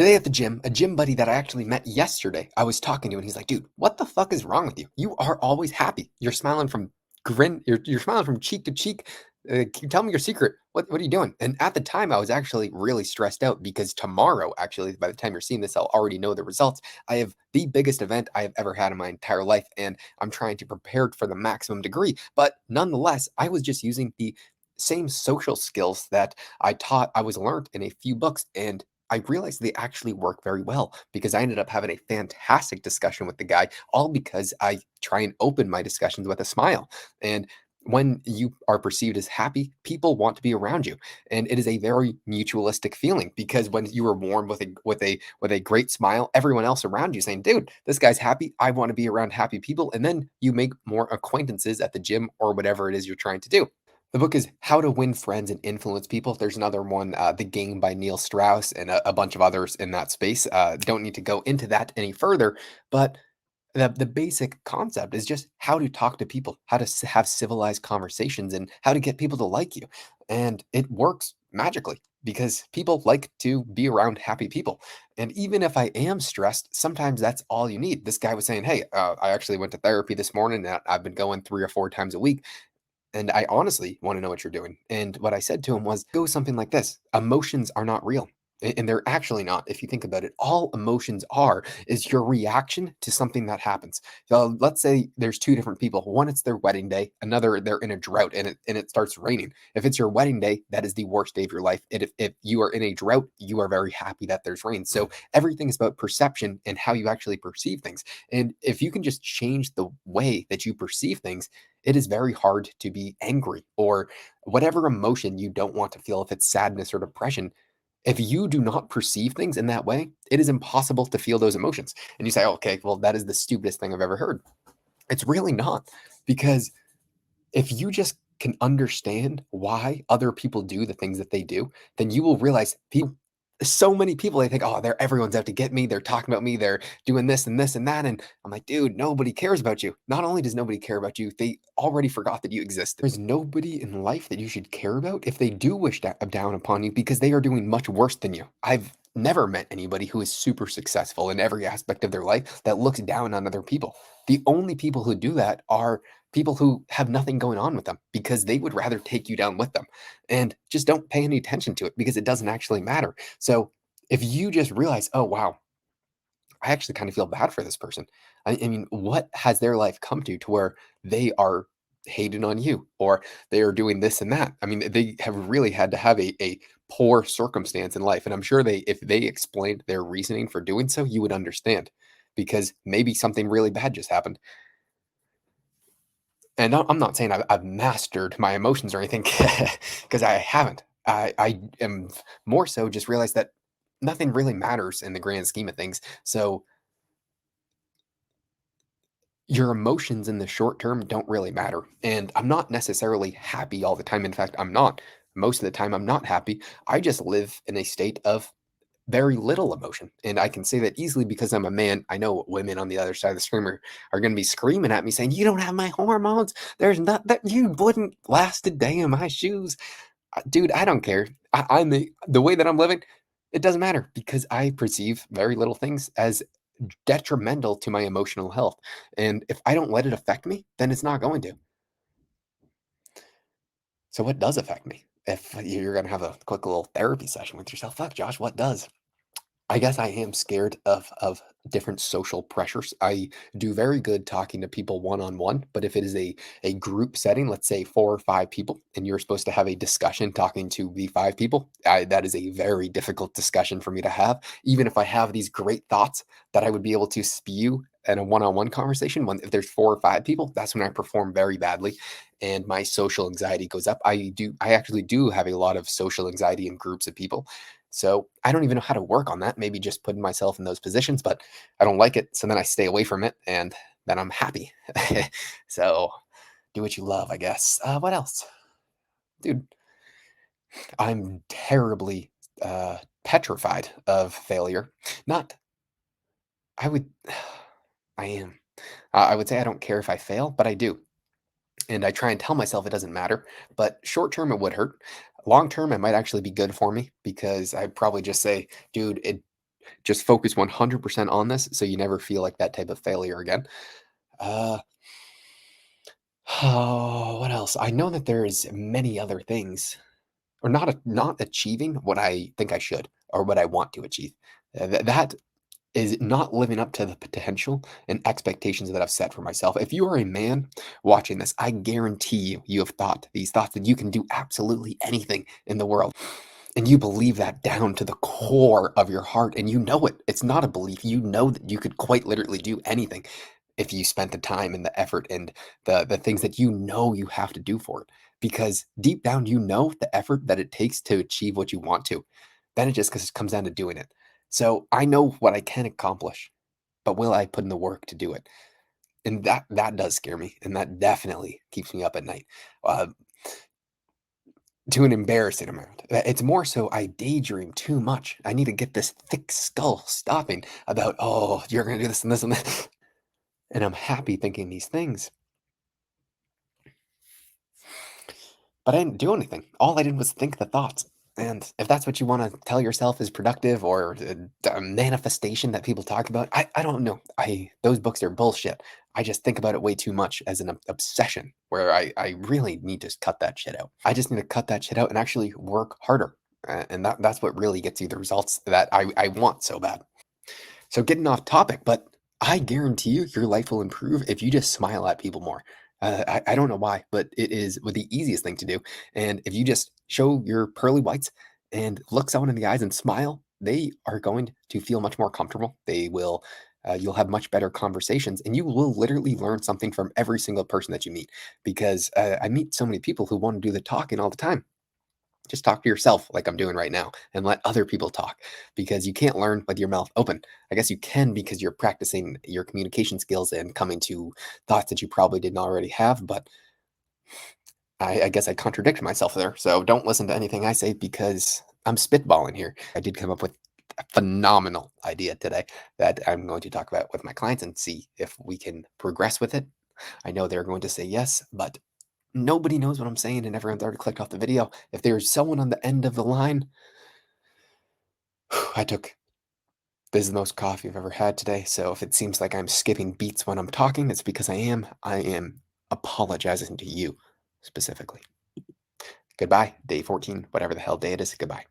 Today at the gym, a gym buddy that I actually met yesterday, I was talking to, and he's like, "Dude, what the fuck is wrong with you? You are always happy. You're smiling from you're smiling from cheek to cheek. Can you tell me your secret? What are you doing?" And at the time, I was actually really stressed out because tomorrow, actually, by the time you're seeing this, I'll already know the results. I have the biggest event I have ever had in my entire life, and I'm trying to prepare it for the maximum degree. But nonetheless, I was just using the same social skills that I was learned in a few books, and I realized they actually work very well because I ended up having a fantastic discussion with the guy, all because I try and open my discussions with a smile. And when you are perceived as happy, people want to be around you, and it is a very mutualistic feeling because when you are warm with a great smile, everyone else around you saying, "Dude, this guy's happy. I want to be around happy people," and then you make more acquaintances at the gym or whatever it is you're trying to do. The book is How to Win Friends and Influence People. There's another one, The Game by Neil Strauss, and a bunch of others in that space. Don't need to go into that any further, but the basic concept is just how to talk to people, how to have civilized conversations, and how to get people to like you. And it works magically because people like to be around happy people. And even if I am stressed, sometimes that's all you need. This guy was saying, "Hey, I actually went to therapy this morning. And I've been going 3 or 4 times a week. And I honestly want to know what you're doing." And what I said to him was, go something like this: emotions are not real. And they're actually not. If you think about it, all emotions are is your reaction to something that happens. So let's say there's two different people. One, it's their wedding day. Another, they're in a drought and it starts raining. If it's your wedding day, that is the worst day of your life. And if you are in a drought, you are very happy that there's rain. So everything is about perception and how you actually perceive things. And if you can just change the way that you perceive things, it is very hard to be angry or whatever emotion you don't want to feel, if it's sadness or depression. If you do not perceive things in that way, it is impossible to feel those emotions. And you say, "Oh, okay, well, that is the stupidest thing I've ever heard." It's really not, because if you just can understand why other people do the things that they do, then you will realize people, so many people, they think, "Oh, everyone's out to get me. They're talking about me. They're doing this and this and that." And I'm like, "Dude, nobody cares about you. Not only does nobody care about you, they already forgot that you exist. There's nobody in life that you should care about if they do wish down upon you because they are doing much worse than you." I've never met anybody who is super successful in every aspect of their life that looks down on other people. The only people who do that are people who have nothing going on with them because they would rather take you down with them, and just don't pay any attention to it because it doesn't actually matter. So if you just realize, "Oh, wow, I actually kind of feel bad for this person. I mean, what has their life come to where they are hating on you or they are doing this and that?" I mean, they have really had to have a poor circumstance in life. And I'm sure if they explained their reasoning for doing so, you would understand because maybe something really bad just happened. And I'm not saying I've mastered my emotions or anything, because I haven't. I am more so just realized that nothing really matters in the grand scheme of things. So your emotions in the short term don't really matter. And I'm not necessarily happy all the time. In fact, I'm not. Most of the time, I'm not happy. I just live in a state of very little emotion. And I can say that easily because I'm a man. I know women on the other side of the screen are going to be screaming at me saying, "You don't have my hormones. There's not that you wouldn't last a day in my shoes." Dude, I don't care. I'm the way that I'm living, it doesn't matter because I perceive very little things as detrimental to my emotional health. And if I don't let it affect me, then it's not going to. So what does affect me? If you're going to have a quick little therapy session with yourself, fuck Josh, what does? I guess I am scared of different social pressures. I do very good talking to people one on one, but if it is a group setting, let's say 4 or 5 people, and you're supposed to have a discussion talking to the 5 people, that is a very difficult discussion for me to have. Even if I have these great thoughts that I would be able to spew in a one-on-one conversation, when if there's 4 or 5 people, that's when I perform very badly, and my social anxiety goes up. I actually do have a lot of social anxiety in groups of people, so I don't even know how to work on that. Maybe just putting myself in those positions, but I don't like it. So then I stay away from it and then I'm happy. So do what you love, I guess. What else? Dude, I'm terribly petrified of failure. Not, I would, I am. I would say I don't care if I fail, but I do. And I try and tell myself it doesn't matter. But short term, it would hurt. Long term, it might actually be good for me because I'd probably just say, "Dude, it." Just focus 100% on this so you never feel like that type of failure again. Uh, oh, what else? I know that there's many other things, or not achieving what I think I should or what I want to achieve. That is not living up to the potential and expectations that I've set for myself. If you are a man watching this, I guarantee you have thought these thoughts that you can do absolutely anything in the world. And you believe that down to the core of your heart, and you know it. It's not a belief. You know that you could quite literally do anything if you spent the time and the effort and the things that you know you have to do for it. Because deep down, you know the effort that it takes to achieve what you want to. Then it just comes down to doing it. So I know what I can accomplish, but will I put in the work to do it? And that does scare me, and that definitely keeps me up at night. Uh, to an embarrassing amount. It's more so I daydream too much. I need to get this thick skull stopping about, oh, you're going to do this and this and this. And I'm happy thinking these things, but I didn't do anything. All I did was think the thoughts. And if that's what you want to tell yourself is productive or a manifestation that people talk about, I don't know. Those books are bullshit. I just think about it way too much as an obsession where I really need to cut that shit out. I just need to cut that shit out and actually work harder. And that's what really gets you the results that I want so bad. So getting off topic, but I guarantee you your life will improve if you just smile at people more. I don't know why, but it is the easiest thing to do. And if you just show your pearly whites and look someone in the eyes and smile, they are going to feel much more comfortable. They will, you'll have much better conversations, and you will literally learn something from every single person that you meet. Because I meet so many people who want to do the talking all the time. Just talk to yourself like I'm doing right now and let other people talk because you can't learn with your mouth open. I guess you can because you're practicing your communication skills and coming to thoughts that you probably didn't already have. But I guess I contradict myself there. So don't listen to anything I say because I'm spitballing here. I did come up with a phenomenal idea today that I'm going to talk about with my clients and see if we can progress with it. I know they're going to say yes, but nobody knows what I'm saying, and everyone's already clicked off the video. If there's someone on the end of the line, I took this is the most coffee I've ever had today. So if it seems like I'm skipping beats when I'm talking, it's because I am. I am apologizing to you specifically. Goodbye, day 14, whatever the hell day it is. Goodbye.